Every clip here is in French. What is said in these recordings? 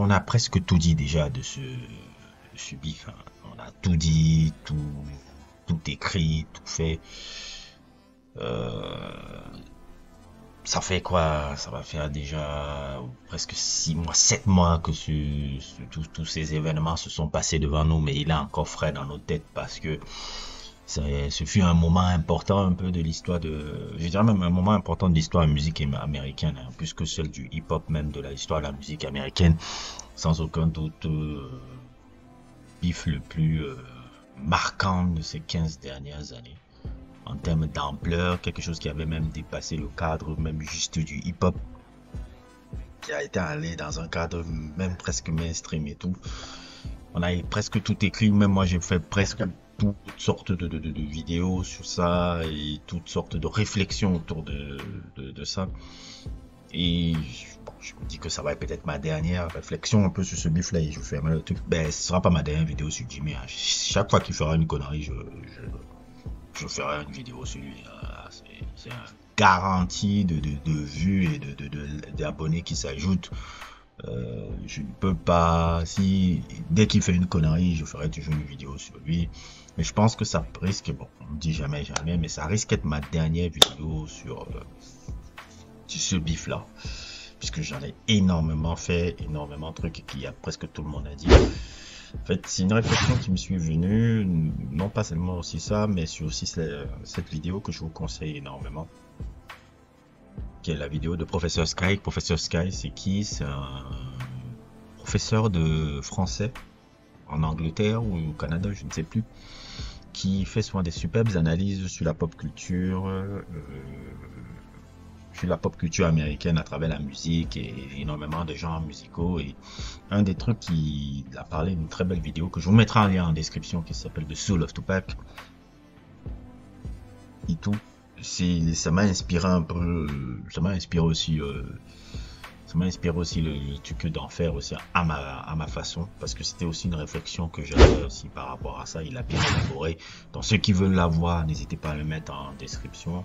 on a presque tout dit déjà de ce bif, hein. On a tout dit, tout écrit, tout fait. Euh, Ça fait quoi? Ça va faire déjà presque 6 mois, 7 mois que tous ces événements se sont passés devant nous, mais il est encore frais dans nos têtes parce que ce fut un moment important un peu de l'histoire je dirais même un moment important de l'histoire de la musique américaine, hein, plus que celle du hip-hop, même de l'histoire de la musique américaine, sans aucun doute, bif le plus marquant de ces 15 dernières années en termes d'ampleur, quelque chose qui avait même dépassé le cadre même juste du hip-hop, qui a été allé dans un cadre même presque mainstream et tout. On a presque tout écrit, même moi j'ai fait presque toutes sortes de vidéos sur ça et toutes sortes de réflexions autour de ça. Et bon, je me dis que ça va être peut-être ma dernière réflexion un peu sur ce bif là et je ferme le truc. Ben, ce sera pas ma dernière vidéo sur Jimmy, hein. Chaque fois qu'il fera une connerie, je ferai une vidéo sur lui. C'est un garantie de vues et d'abonnés qui s'ajoutent. Je ne peux pas, si dès qu'il fait une connerie, je ferai toujours une vidéo sur lui. Mais je pense que ça risque, bon, on ne dit jamais jamais, mais ça risque d'être ma dernière vidéo sur ce bif là, puisque j'en ai énormément fait, énormément de trucs et qu'il y a presque tout le monde a dit. En fait, c'est une réflexion qui me suis venue, non pas seulement aussi ça, mais sur aussi cette vidéo que je vous conseille énormément, qui est la vidéo de Professeur Sky. Professeur Sky, c'est qui? C'est un professeur de français en Angleterre ou au Canada, je ne sais plus, qui fait souvent des superbes analyses sur la pop culture, américaine à travers la musique et énormément de genres musicaux. Et un des trucs qu'il a parlé d'une très belle vidéo que je vous mettrai en lien en description qui s'appelle The Soul of Tupac et tout. Ça m'a inspiré un peu, ça m'a inspiré aussi le truc d'en faire aussi à ma façon, parce que c'était aussi une réflexion que j'avais aussi par rapport à ça. Il a bien élaboré. Donc ceux qui veulent la voir, n'hésitez pas à le mettre en description.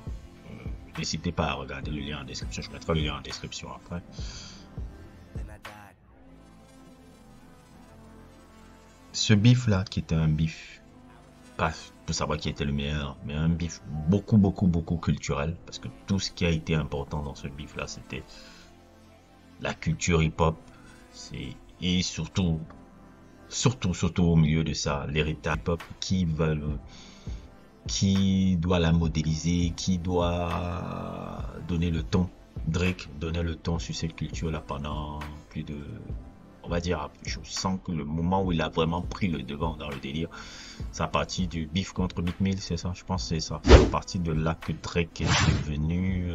N'hésitez pas à regarder le lien en description. Je mettrai le lien en description après. Ce bif là, qui était un bif, pas pour savoir qui était le meilleur, mais un bif beaucoup, beaucoup, beaucoup culturel, parce que tout ce qui a été important dans ce bif là, c'était la culture hip-hop, et surtout au milieu de ça, l'héritage hip-hop qui doit la modéliser, qui doit donner le ton. Drake donnait le ton sur cette culture-là pendant plus de, on va dire, je sens que le moment où il a vraiment pris le devant dans le délire, c'est à partir du bif contre Meek Mill, c'est ça, je pense que c'est ça. C'est à partir de là que Drake est devenu,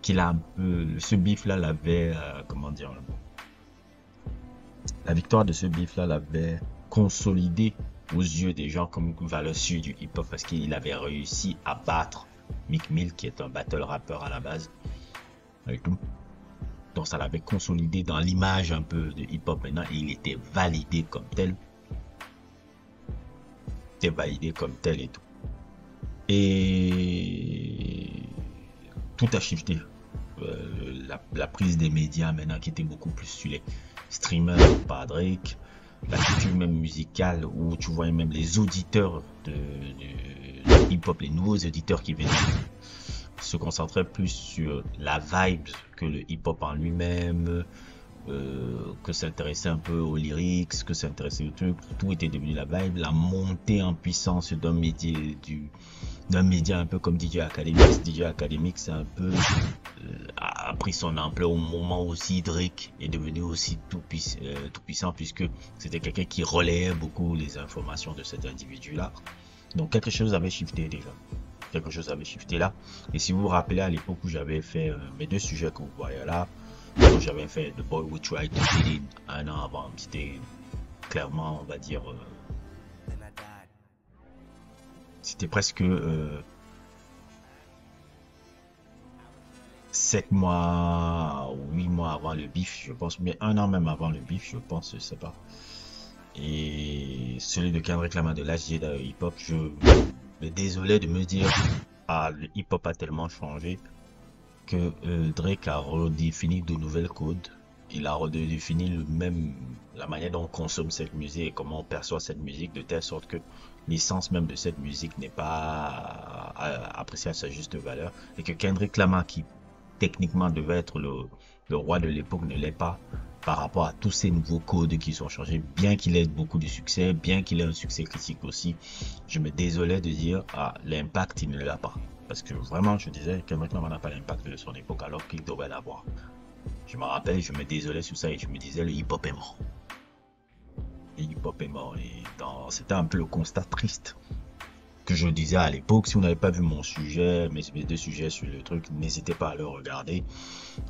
qu'il a un peu, ce bif-là l'avait, comment dire, la victoire de ce bif-là l'avait consolidé aux yeux des gens comme valeur sûre du hip-hop, parce qu'il avait réussi à battre Meek Mill, qui est un battle rappeur à la base, avec tout. Donc ça l'avait consolidé dans l'image un peu de hip-hop maintenant, et il était validé comme tel. Il était validé comme tel et tout. Et tout a shifté. La prise des médias maintenant qui était beaucoup plus sur les streamers par Drake, la culture même musicale où tu voyais même les auditeurs de hip-hop, les nouveaux auditeurs qui venaient se concentraient plus sur la vibe que le hip-hop en lui-même, que s'intéresser un peu aux lyrics, que s'intéresser au truc, tout était devenu la vibe, la montée en puissance d'un média un peu comme DJ Academics. DJ Academics c'est un peu a pris son ampleur au moment aussi Drake est devenu aussi tout puissant, puisque c'était quelqu'un qui relayait beaucoup les informations de cet individu là. Donc quelque chose avait shifté déjà. Quelque chose avait shifté là. Et si vous vous rappelez à l'époque où j'avais fait mes deux sujets que vous voyez là, quand j'avais fait The Boy Who Tried to Fit In un an avant, c'était clairement, on va dire, c'était presque 7 mois, 8 mois avant le bif, je pense, mais un an même avant le bif, je pense, je sais pas. Et celui de Kendrick Lamar de l'âge de hip-hop, je me désolais de me dire, ah, le hip-hop a tellement changé que Drake a redéfini de nouvelles codes il a redéfini le même, la manière dont on consomme cette musique et comment on perçoit cette musique, de telle sorte que l'essence même de cette musique n'est pas appréciée à sa juste valeur, et que Kendrick Lamar, qui techniquement devait être le roi de l'époque, ne l'est pas par rapport à tous ces nouveaux codes qui sont changés, bien qu'il ait beaucoup de succès, bien qu'il ait un succès critique aussi. Je me désolais de dire, ah, l'impact, il ne l'a pas. Parce que vraiment, je disais, Kendrick Lamar n'a pas l'impact de son époque alors qu'il devrait l'avoir. Je me rappelle, je me désolais sur ça et je me disais, le hip-hop est mort. Le hip-hop est mort. Et c'était un peu le constat triste que je disais à l'époque. Si vous n'avez pas vu mon sujet, mes deux sujets sur le truc, n'hésitez pas à le regarder.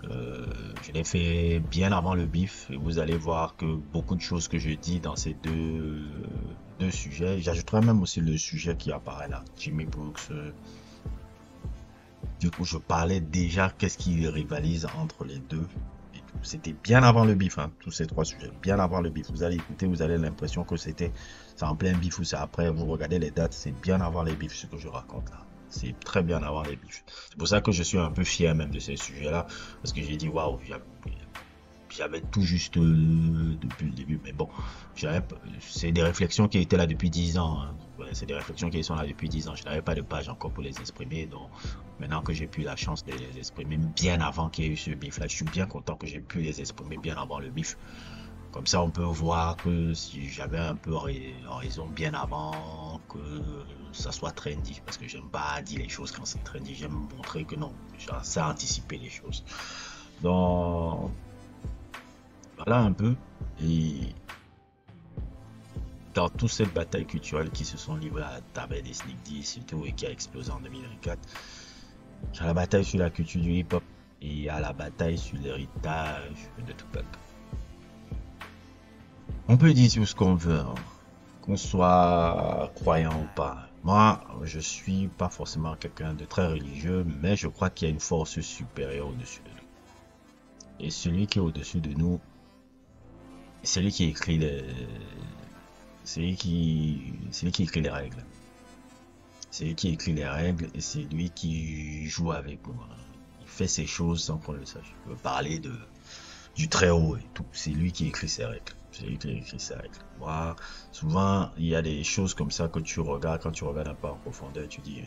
Je l'ai fait bien avant le bif et vous allez voir que beaucoup de choses que je dis dans ces deux sujets, j'ajouterai même aussi le sujet qui apparaît là, Jimmy Brooks. Du coup, je parlais déjà qu'est-ce qui rivalise entre les deux. C'était bien avant le bif, hein, tous ces trois sujets, bien avant le bif. Vous allez écouter, vous avez l'impression que c'est en plein bif ou c'est après. Vous regardez les dates, c'est bien avant les bifs ce que je raconte là. C'est très bien avant les bifs. C'est pour ça que je suis un peu fier même de ces sujets-là, parce que j'ai dit waouh, j'avais tout juste depuis le début, mais bon, c'est des réflexions qui étaient là depuis 10 ans. Hein. Ouais, c'est des réflexions qui sont là depuis 10 ans. Je n'avais pas de page encore pour les exprimer, donc maintenant que j'ai pu la chance de les exprimer bien avant qu'il y ait eu ce bif-là, je suis bien content que j'ai pu les exprimer bien avant le bif. Comme ça, on peut voir que si j'avais un peu raison bien avant que ça soit trendy, parce que j'aime pas dire les choses quand c'est trendy, j'aime montrer que non, je sais anticiper les choses. Donc, voilà un peu. Et dans toute cette bataille culturelle qui se sont livrées à travers des Sneak D surtout et qui a explosé en 2024, il y a la bataille sur la culture du hip-hop et il y a la bataille sur l'héritage de Tupac. On peut dire tout ce qu'on veut, hein, qu'on soit croyant ou pas. Moi, je suis pas forcément quelqu'un de très religieux, mais je crois qu'il y a une force supérieure au-dessus de nous. Et celui qui est au-dessus de nous, c'est lui qui écrit c'est lui qui écrit les règles. C'est lui qui écrit les règles et c'est lui qui joue avec nous. Il fait ses choses sans qu'on le sache. Il veut parler du très haut et tout. C'est lui qui écrit ses règles. C'est lui qui écrit ses règles. Moi, souvent, il y a des choses comme ça que tu regardes, quand tu regardes un peu en profondeur, tu dis,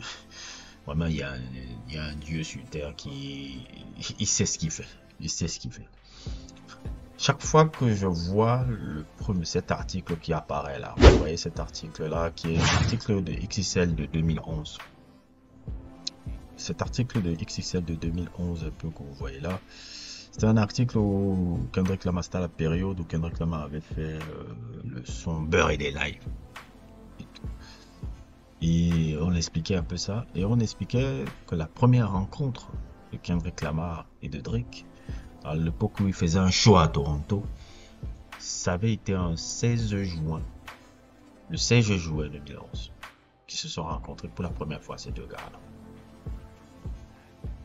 vraiment, il y a un Dieu sur terre il sait ce qu'il fait. Il sait ce qu'il fait. Chaque fois que je vois cet article qui apparaît là, vous voyez cet article là qui est l'article de XXL de 2011. Cet article de XXL de 2011 un peu que vous voyez là, c'est un article où Kendrick Lamar, c'était à la période où Kendrick Lamar avait fait le son Beurre et des lives. Et on expliquait un peu ça, et on expliquait que la première rencontre de Kendrick Lamar et de Drake, à l'époque où il faisait un show à Toronto, ça avait été un 16 juin, le 16 juin 2011, qui se sont rencontrés pour la première fois, ces deux gars-là.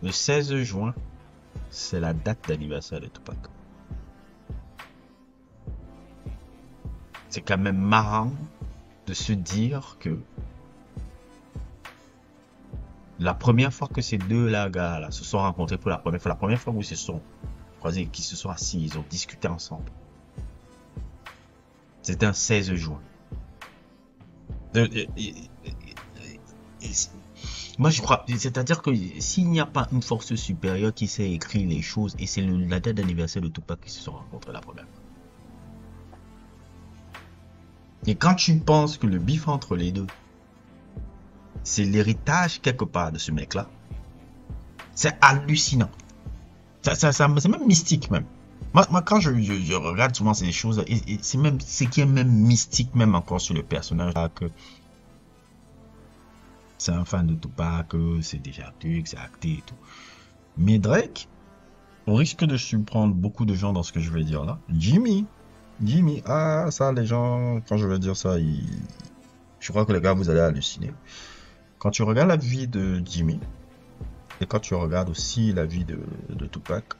Le 16 juin, c'est la date d'anniversaire de Tupac. C'est quand même marrant de se dire que la première fois que ces deux gars-là se sont rencontrés pour la première fois où ils se sont croisés, qu'ils se sont assis, ils ont discuté ensemble. C'était un 16 juin. Moi je crois, c'est-à-dire que s'il n'y a pas une force supérieure qui sait écrire les choses, et c'est la date d'anniversaire de Tupac qui se sont rencontrés la première fois. Et quand tu penses que le bif entre les deux, c'est l'héritage quelque part de ce mec-là, c'est hallucinant. C'est même mystique même. Moi quand je regarde souvent ces choses, et c'est même ce qui est même mystique même encore sur le personnage là, que c'est un fan de Tupac, c'est déjà truc, c'est acté et tout. Mais Drake, on risque de surprendre beaucoup de gens dans ce que je vais dire là. Jimmy, ah ça les gens, quand je vais dire ça, je crois que les gars vous allez halluciner. Quand tu regardes la vie de Jimmy, et quand tu regardes aussi la vie de Tupac,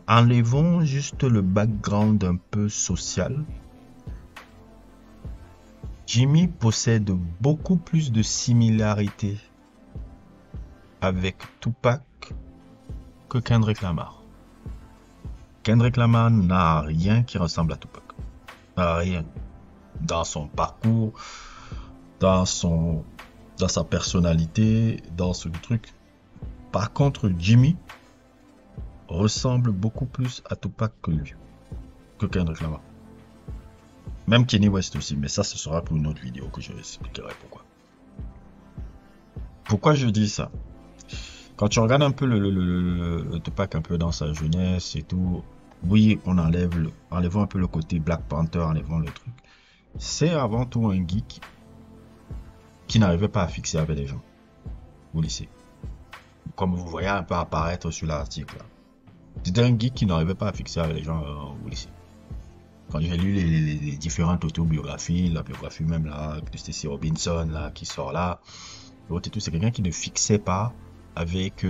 enlevons juste le background un peu social. Jimmy possède beaucoup plus de similarités avec Tupac que Kendrick Lamar. Kendrick Lamar n'a rien qui ressemble à Tupac. Rien. Dans son parcours, dans sa personnalité, dans ce truc. Par contre, Jimmy ressemble beaucoup plus à Tupac que lui, que Kendrick Lamar. Même Kanye West aussi, mais ça, ce sera pour une autre vidéo que je expliquerai pourquoi. Pourquoi je dis ça? Quand tu regardes un peu le Tupac un peu dans sa jeunesse et tout, oui, enlevons un peu le côté Black Panther, enlevons le truc. C'est avant tout un geek qui n'arrivait pas à fixer avec les gens au lycée. Comme vous voyez un peu apparaître sur l'article. C'était un geek qui n'arrivait pas à fixer avec les gens au lycée. Quand j'ai lu les différentes autobiographies, la biographie même là, de Stacy Robinson là, qui sort là, l'autre et tout, c'est quelqu'un qui ne fixait pas avec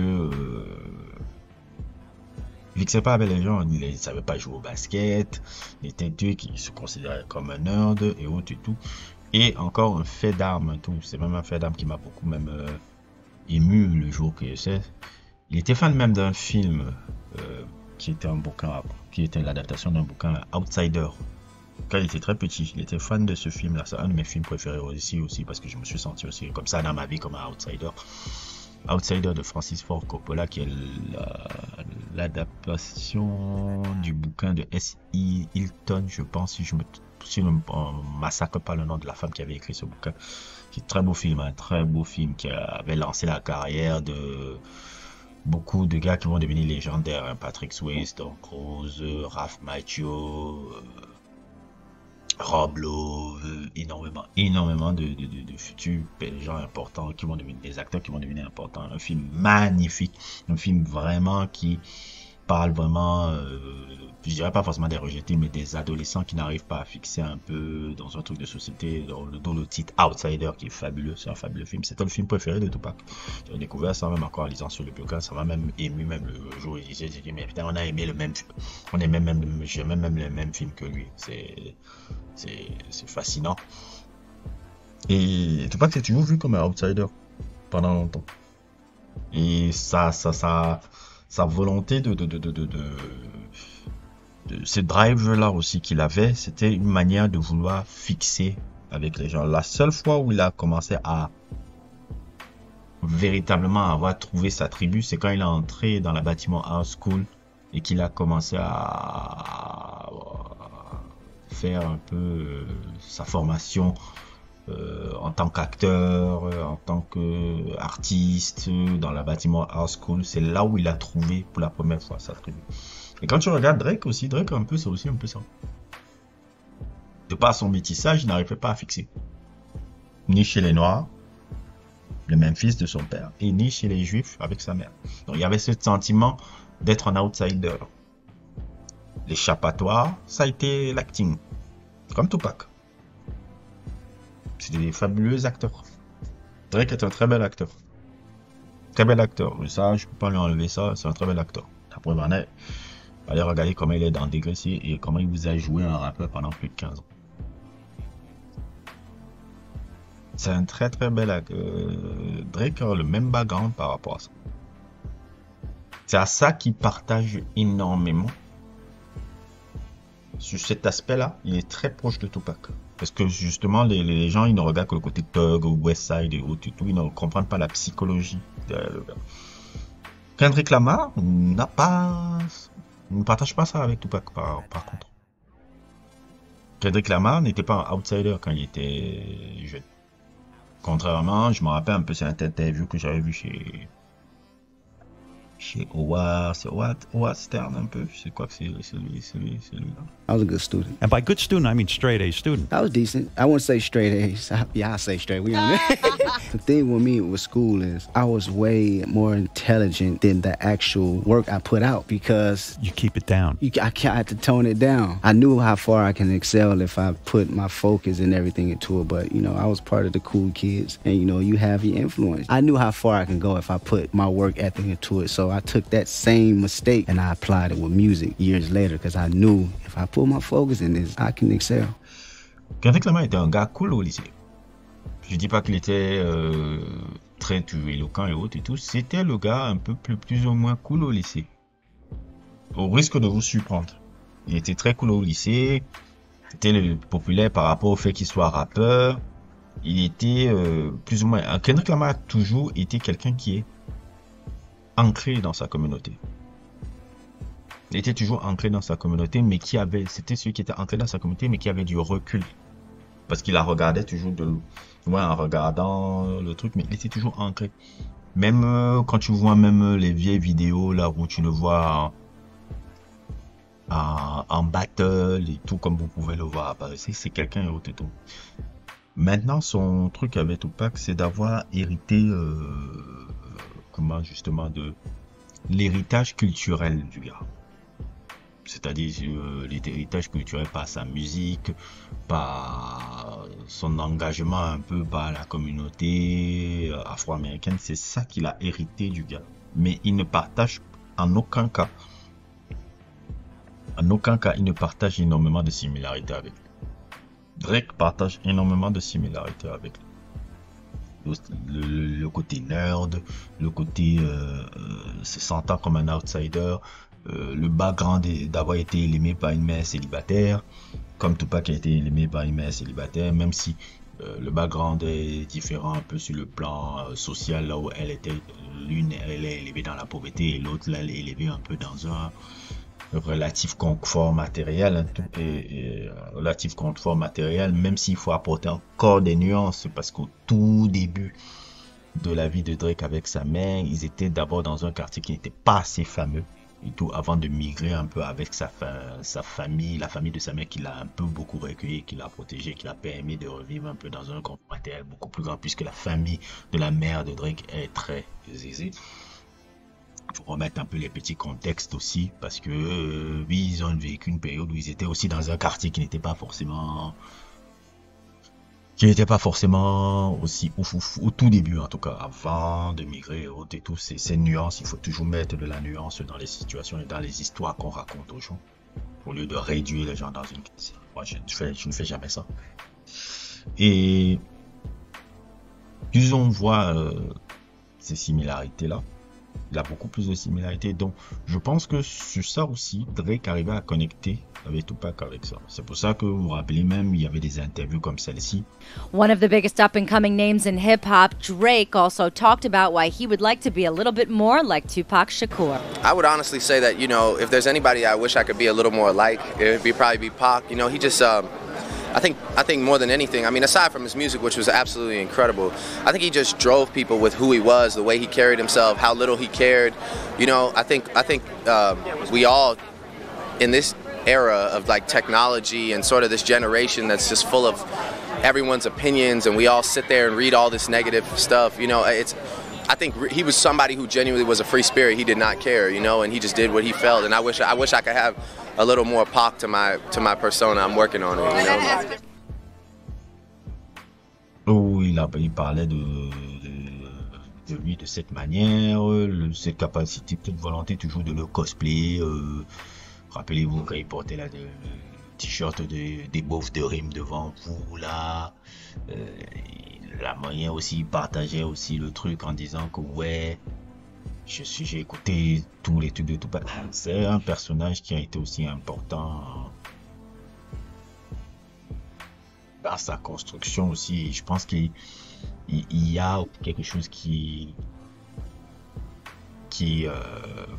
les gens, il ne savait pas jouer au basket, il était un qui se considérait comme un nerd et autres et tout. Et encore un fait d'armes, tout, c'est même un fait d'armes qui m'a beaucoup même ému le jour que je sais. Il était fan même d'un film qui était un bouquin, qui était l'adaptation d'un bouquin Outsider. Quand il était très petit, il était fan de ce film-là. C'est un de mes films préférés aussi parce que je me suis senti aussi comme ça dans ma vie comme un outsider. Outsider de Francis Ford Coppola, qui est l'adaptation du bouquin de S.E. Hilton, je pense, si je ne massacre pas le nom de la femme qui avait écrit ce bouquin. C'est un très beau film, un très beau film qui avait lancé la carrière de beaucoup de gars qui vont devenir légendaires, hein. Patrick Swayze, Tom Cruise, Ralph Macchio, Rob Lowe, énormément de futurs gens importants qui vont devenir des acteurs qui vont devenir importants. Un film magnifique, un film vraiment qui parle vraiment, je dirais pas forcément des rejetés, mais des adolescents qui n'arrivent pas à fixer un peu dans un truc de société, dont le titre Outsider qui est fabuleux, c'est un fabuleux film. C'était le film préféré de Tupac. J'ai découvert ça même encore en lisant sur le bouquin, ça m'a même ému même le jour où j'ai dit mais putain on a aimé le même film, on aimait même le même film que lui. C'est fascinant. Et Tupac c'est toujours vu comme un outsider pendant longtemps. Et sa volonté de ce drive-là aussi qu'il avait, c'était une manière de vouloir fixer avec les gens. La seule fois où il a commencé à véritablement avoir trouvé sa tribu, c'est quand il est entré dans la bâtiment Art School et qu'il a commencé à faire un peu sa formation en tant qu'acteur, en tant qu'artiste dans la bâtiment Art School. C'est là où il a trouvé pour la première fois sa tribu. Et quand tu regardes Drake aussi, Drake un peu, c'est aussi un peu ça. De par son métissage, il n'arrivait pas à fixer. Ni chez les Noirs, le même fils de son père, et ni chez les Juifs avec sa mère. Donc il y avait ce sentiment d'être un outsider. L'échappatoire, ça a été l'acting. Comme Tupac. C'était des fabuleux acteurs. Drake est un très bel acteur. Très bel acteur. Ça, je peux pas lui enlever ça. C'est un très bel acteur. Après, allez regarder comment il est dans Dégressé et comment il vous a joué un rappeur pendant plus de 15 ans. C'est un très très bel acteur. Drake a le même background par rapport à ça. C'est à ça qu'il partage énormément. Sur cet aspect-là, il est très proche de Tupac. Parce que justement, les gens, ils ne regardent que le côté Thug ou Westside et autres et tout. Ils ne comprennent pas la psychologie derrière le gars. Kendrick Lamar ne partage pas ça avec Tupac par contre. Kendrick Lamar n'était pas un outsider quand il était jeune. Contrairement, je me rappelle un peu cette interview que j'avais vue chez Howard, c'est Howard Stern un peu, je sais quoi que c'est lui. I was a good student. And by good student, I mean straight A student. I was decent. I wouldn't say straight A's. Yeah, I say straight. We on The thing with me with school is I was way more intelligent than the actual work I put out because You keep it down. I had to tone it down. I knew how far I can excel if I put my focus and everything into it, but I was part of the cool kids, and you have your influence. I knew how far I can go if I put my work ethic into it, so I took that same mistake and I applied it with music years later because I knew if I put my focus in this, I can excel. Kendrick Lamar était un gars cool au lycée. Je dis pas qu'il était très éloquent et autres et tout. C'était le gars un peu plus ou moins cool au lycée. au risque de vous surprendre. Il était très cool au lycée. C'était populaire par rapport au fait qu'il soit rappeur. Il était plus ou moins... Kendrick Lamar a toujours été quelqu'un qui est ancré dans sa communauté. Il était toujours ancré dans sa communauté, mais c'était celui qui était ancré dans sa communauté, mais qui avait du recul. Parce qu'il la regardait toujours de loin en regardant le truc, mais il était toujours ancré. Même quand tu vois même les vieilles vidéos là où tu le vois en battle et tout, comme vous pouvez le voir apparaître, c'est quelqu'un au tout. Maintenant, son truc avec Tupac, c'est d'avoir hérité comment justement de l'héritage culturel du gars. C'est-à-dire l'héritage culturel par sa musique, par son engagement un peu par la communauté afro-américaine. C'est ça qu'il a hérité du gars. Mais il ne partage en aucun cas, il ne partage énormément de similarités avec lui. Drake partage énormément de similarités avec lui. Le côté nerd, le côté se sentant comme un outsider, le background d'avoir été élevé par une mère célibataire, comme Tupac a été élevé par une mère célibataire, même si le background est différent un peu sur le plan social, là où elle est élevée dans la pauvreté et l'autre là elle est élevée un peu dans un relatif confort matériel, relatif confort matériel, même s'il faut apporter encore des nuances, parce qu'au tout début de la vie de Drake avec sa mère, ils étaient d'abord dans un quartier qui n'était pas assez fameux et tout, avant de migrer un peu avec sa famille, la famille de sa mère qui l'a un peu beaucoup recueilli, qui l'a protégé, qui l'a permis de revivre un peu dans un confort matériel beaucoup plus grand, puisque la famille de la mère de Drake est très aisée. Pour remettre un peu les petits contextes aussi, parce que oui, ils ont vécu une période où ils étaient aussi dans un quartier qui n'était pas forcément aussi ouf au tout début, en tout cas avant de migrer et tout. Ces nuances, il faut toujours mettre de la nuance dans les situations et dans les histoires qu'on raconte aux gens, au lieu de réduire les gens dans une... Moi je ne fais jamais ça. Et plus on voit ces similarités là, il a beaucoup plus de similarités, donc je pense que sur ça aussi Drake arrivait à connecter avec Tupac avec ça. C'est pour ça que vous vous rappelez même, il y avait des interviews comme celle-ci. One of the biggest up-and-coming names in hip-hop, Drake, also talked about why he would like to be a little bit more like Tupac Shakur. I would honestly say that, you know, if there's anybody I wish I could be a little more like, it would probably be Pac. You know, he just... I think more than anything, I mean, aside from his music, which was absolutely incredible, I think he just drove people with who he was, the way he carried himself, how little he cared. You know, I think we all, in this era of like technology and sort of this generation that's just full of everyone's opinions, and we all sit there and read all this negative stuff. You know, I think he was somebody who genuinely was a free spirit. He did not care, you know, and he just did what he felt. And I wish I could have a little more Pac to my persona. I'm working on it, you know. Oh, il parlait de lui de cette manière, cette capacité, cette volonté toujours de le cosplayer. Rappelez-vous quand il portait là le t-shirt des beaufs de rime devant vous là. La moyen aussi, il partageait aussi le truc en disant que ouais, j'ai écouté tous les trucs de Tupac. C'est un personnage qui a été aussi important dans sa construction aussi. Je pense qu'il y a quelque chose qui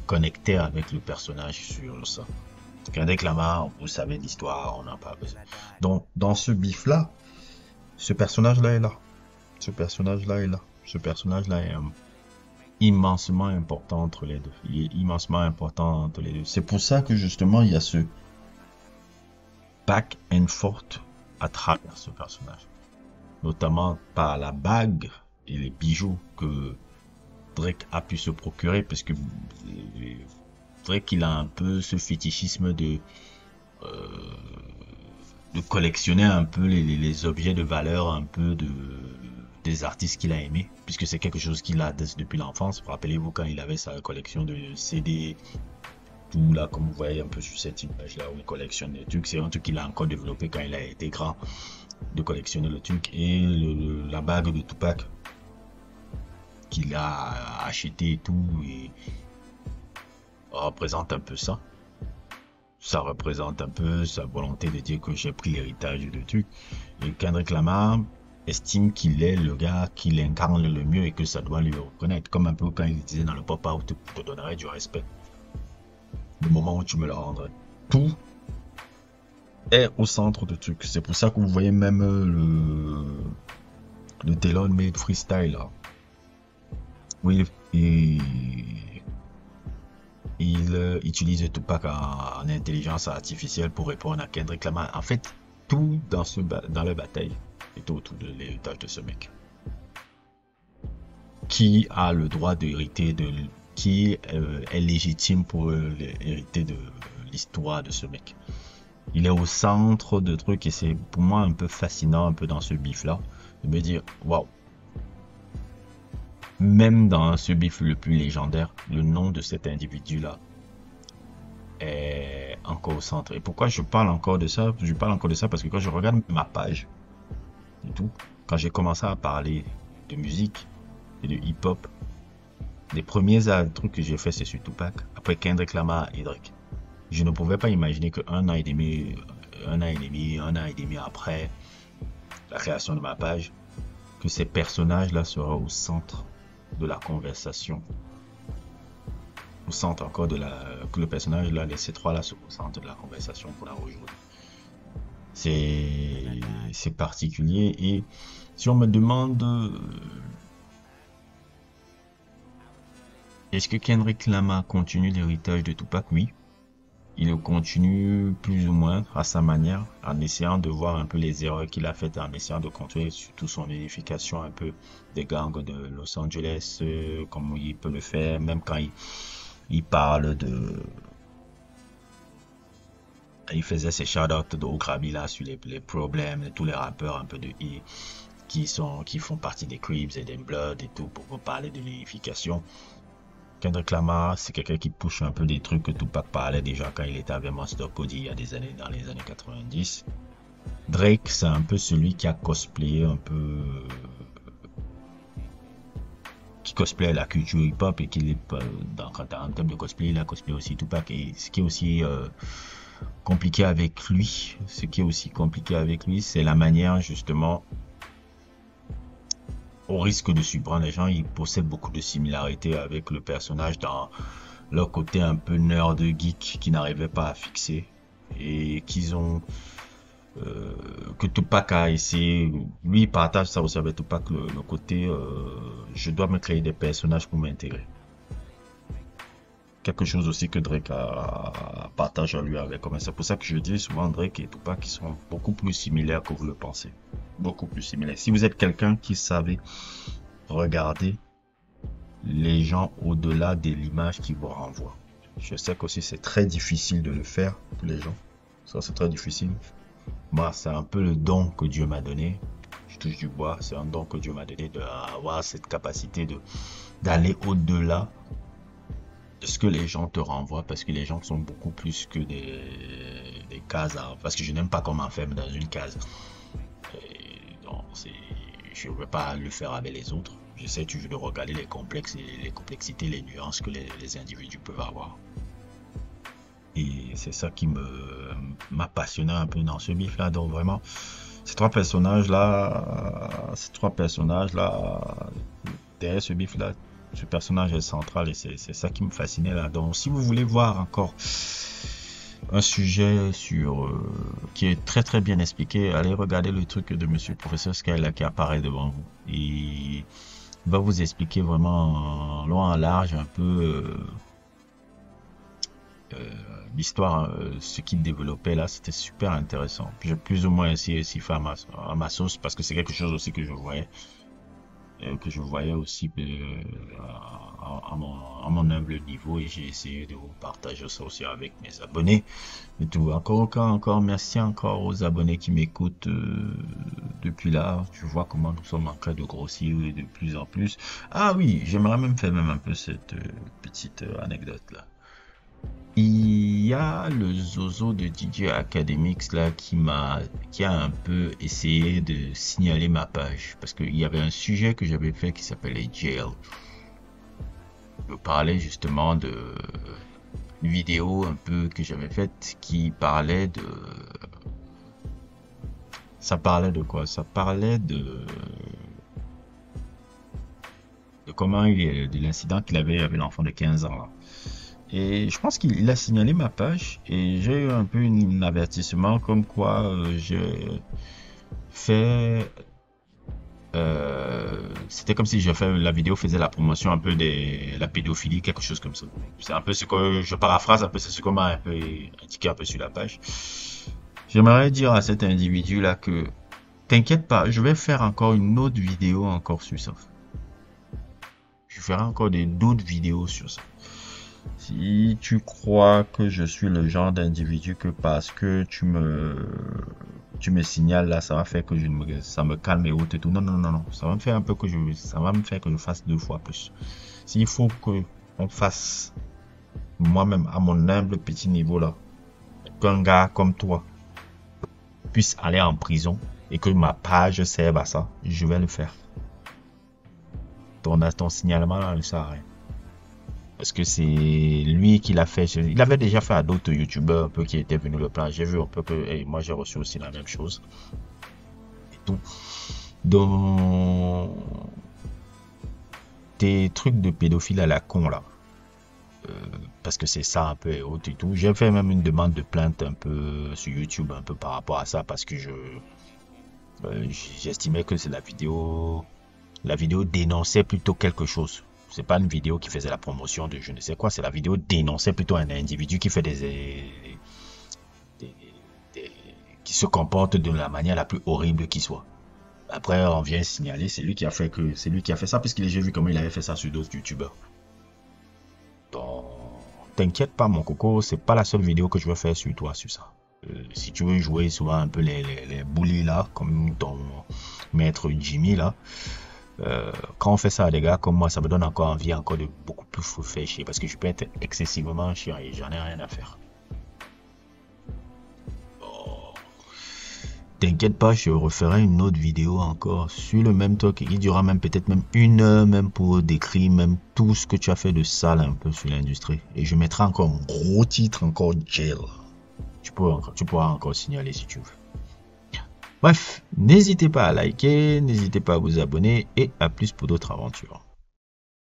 connectait avec le personnage sur ça. Kendrick Lamar, vous savez l'histoire, on n'a pas besoin. Donc dans ce bif là, ce personnage là est là. Ce personnage là est immensement important entre les deux. Il est immensement important entre les deux. C'est pour ça que justement il y a ce back and forth à travers ce personnage, notamment par la bague et les bijoux que Drake a pu se procurer, parce que Drake il a un peu ce fétichisme de collectionner un peu les objets de valeur un peu des artistes qu'il a aimés, puisque c'est quelque chose qu'il a depuis l'enfance. Rappelez-vous quand il avait sa collection de CD, tout là, comme vous voyez un peu sur cette image là où il collectionne les trucs. C'est un truc qu'il a encore développé quand il a été grand, de collectionner le truc. Et la bague de Tupac qu'il a acheté et tout, et représente un peu ça. ça représente un peu sa volonté de dire que j'ai pris l'héritage de trucs. Et Kendrick Lamar estime qu'il est le gars qui l'incarne le mieux et que ça doit lui reconnaître. Comme un peu quand il disait dans le pop-out, je te donnerai du respect. Le moment où tu me le rendrais. Tout est au centre de trucs. C'est pour ça que vous voyez même le Taylor Made Freestyle là. Oui, il utilise Tupac en intelligence artificielle pour répondre à Kendrick Lamar. En fait, tout dans la bataille est autour de l'héritage de ce mec. Qui a le droit d'hériter qui est légitime pour hériter de l'histoire de ce mec. Il est au centre de trucs et c'est pour moi un peu fascinant un peu dans ce bif là de me dire waouh. Même dans ce bif le plus légendaire, le nom de cet individu-là est encore au centre. Et pourquoi je parle encore de ça? Je parle encore de ça parce que quand je regarde ma page et tout, quand j'ai commencé à parler de musique et de hip-hop, les premiers trucs que j'ai fait, c'est sur Tupac, après Kendrick Lamar et Drake. Je ne pouvais pas imaginer qu'un an et demi après la création de ma page, que ces personnages-là seraient au centre de la conversation, au centre encore que le personnage là, ces trois là, au centre de la conversation pour la aujourd'hui. C'est particulier. Et si on me demande est-ce que Kendrick Lamar continue l'héritage de Tupac? Oui, il le continue plus ou moins à sa manière, en essayant de voir un peu les erreurs qu'il a faites, en essayant de contrôler surtout son unification un peu des gangs de Los Angeles, comme il peut le faire, même quand il parle de... Il faisait ses shout-outs de Okrabi là sur les problèmes de tous les rappeurs un peu de qui font partie des Crips et des Bloods et tout, pour parler de l'unification. Kendrick Lamar, c'est quelqu'un qui push un peu des trucs que Tupac parlait déjà quand il était avec Monster Cody il y a des années, dans les années 90. Drake, c'est un peu celui qui a cosplayé un peu... qui cosplay la culture hip-hop et qui est en termes de cosplay, il a cosplayé aussi Tupac. Et ce qui est aussi compliqué avec lui, c'est la manière justement... Au risque de surprendre les gens, ils possèdent beaucoup de similarités avec le personnage dans leur côté un peu nerd geek qui n'arrivait pas à fixer et qu'ils ont que Tupac a essayé. Lui, il partage ça aussi avec Tupac, le côté je dois me créer des personnages pour m'intégrer. Quelque chose aussi que Drake partage à lui avec. C'est pour ça que je dis souvent Drake et Tupac qui sont beaucoup plus similaires que vous le pensez. Beaucoup plus similaires. Si vous êtes quelqu'un qui savait regarder les gens au-delà de l'image qui vous renvoie. Je sais qu'aussi c'est très difficile de le faire pour les gens. Ça c'est très difficile. Moi c'est un peu le don que Dieu m'a donné. Je touche du bois. C'est un don que Dieu m'a donné d'avoir cette capacité d'aller au-delà de ce que les gens te renvoient, parce que les gens sont beaucoup plus que des cases. Parce que je n'aime pas qu'on m'enferme dans une case. Je ne veux pas le faire avec les autres. J'essaie toujours de regarder les complexités, les nuances que les individus peuvent avoir. Et c'est ça qui m'a passionné un peu dans ce bif-là. Donc vraiment, ces trois personnages-là, derrière ce bif-là, ce personnage est central et c'est ça qui me fascinait là. Donc si vous voulez voir encore un sujet qui est très très bien expliqué, allez regarder le truc de monsieur le professeur Skyla qui apparaît devant vous. Et il va vous expliquer vraiment en long en large un peu l'histoire, ce qu'il développait là. C'était super intéressant. J'ai plus ou moins essayé de faire à ma sauce parce que c'est quelque chose aussi que je voyais aussi à mon humble niveau, et j'ai essayé de vous partager ça aussi avec mes abonnés et tout. Encore merci encore aux abonnés qui m'écoutent depuis là. Je vois comment nous sommes en train de grossir de plus en plus. Ah oui, j'aimerais même faire un peu cette petite anecdote là. Il y a le Zozo de DJ Academics là qui a un peu essayé de signaler ma page parce qu'il y avait un sujet que j'avais fait qui s'appelait Jail. Je parlais justement de vidéo un peu que j'avais faite qui parlait de... Ça parlait de quoi? Ça parlait de comment de l'incident qu'il avait avec l'enfant de 15 ans là. Et je pense qu'il a signalé ma page et j'ai eu un peu un avertissement comme quoi j'ai fait... c'était comme si la vidéo faisait la promotion un peu de la pédophilie, quelque chose comme ça. C'est un peu ce que je paraphrase, un peu c'est ce qu'on m'a un peu indiqué un peu sur la page. J'aimerais dire à cet individu là que t'inquiète pas, je vais faire encore une autre vidéo encore sur ça. Je ferai encore d'autres vidéos sur ça. Si tu crois que je suis le genre d'individu que parce que tu me signales là, ça va faire que ça me calme et autres et tout. Non, non, non, non. Ça va me faire un peu ça va me faire que je fasse 2 fois plus. S'il faut que on fasse moi-même à mon humble petit niveau là, qu'un gars comme toi puisse aller en prison et que ma page serve à ça, je vais le faire. Ton signalement là ne sert à rien. Parce que c'est lui qui l'a fait. Il avait déjà fait à d'autres youtubeurs un peu qui étaient venus le plan. J'ai vu un peu que moi j'ai reçu aussi la même chose. Et tout. Donc des trucs de pédophile à la con là. Parce que c'est ça un peu et autres et tout. J'ai fait même une demande de plainte un peu sur YouTube un peu par rapport à ça parce que j'estimais que c'est la vidéo dénonçait plutôt quelque chose. C'est pas une vidéo qui faisait la promotion de je ne sais quoi, c'est la vidéo dénonçait plutôt un individu qui fait qui se comporte de la manière la plus horrible qui soit. Après on vient signaler, c'est lui qui a fait ça parce que j'ai vu comment il avait fait ça sur d'autres youtubeurs. Donc t'inquiète pas mon coco, c'est pas la seule vidéo que je vais faire sur toi sur ça. Si tu veux jouer souvent un peu les bullies là, comme ton maître Jimmy là, quand on fait ça à des gars comme moi, ça me donne encore envie encore de beaucoup plus faire chier parce que je peux être excessivement chiant et j'en ai rien à faire. Oh. T'inquiète pas, je referai une autre vidéo encore sur le même truc qui durera même peut-être même 1 heure même pour décrire même tout ce que tu as fait de sale un peu sur l'industrie et je mettrai encore un gros titre encore jail. Tu pourras encore signaler si tu veux. Bref, n'hésitez pas à liker, n'hésitez pas à vous abonner et à plus pour d'autres aventures.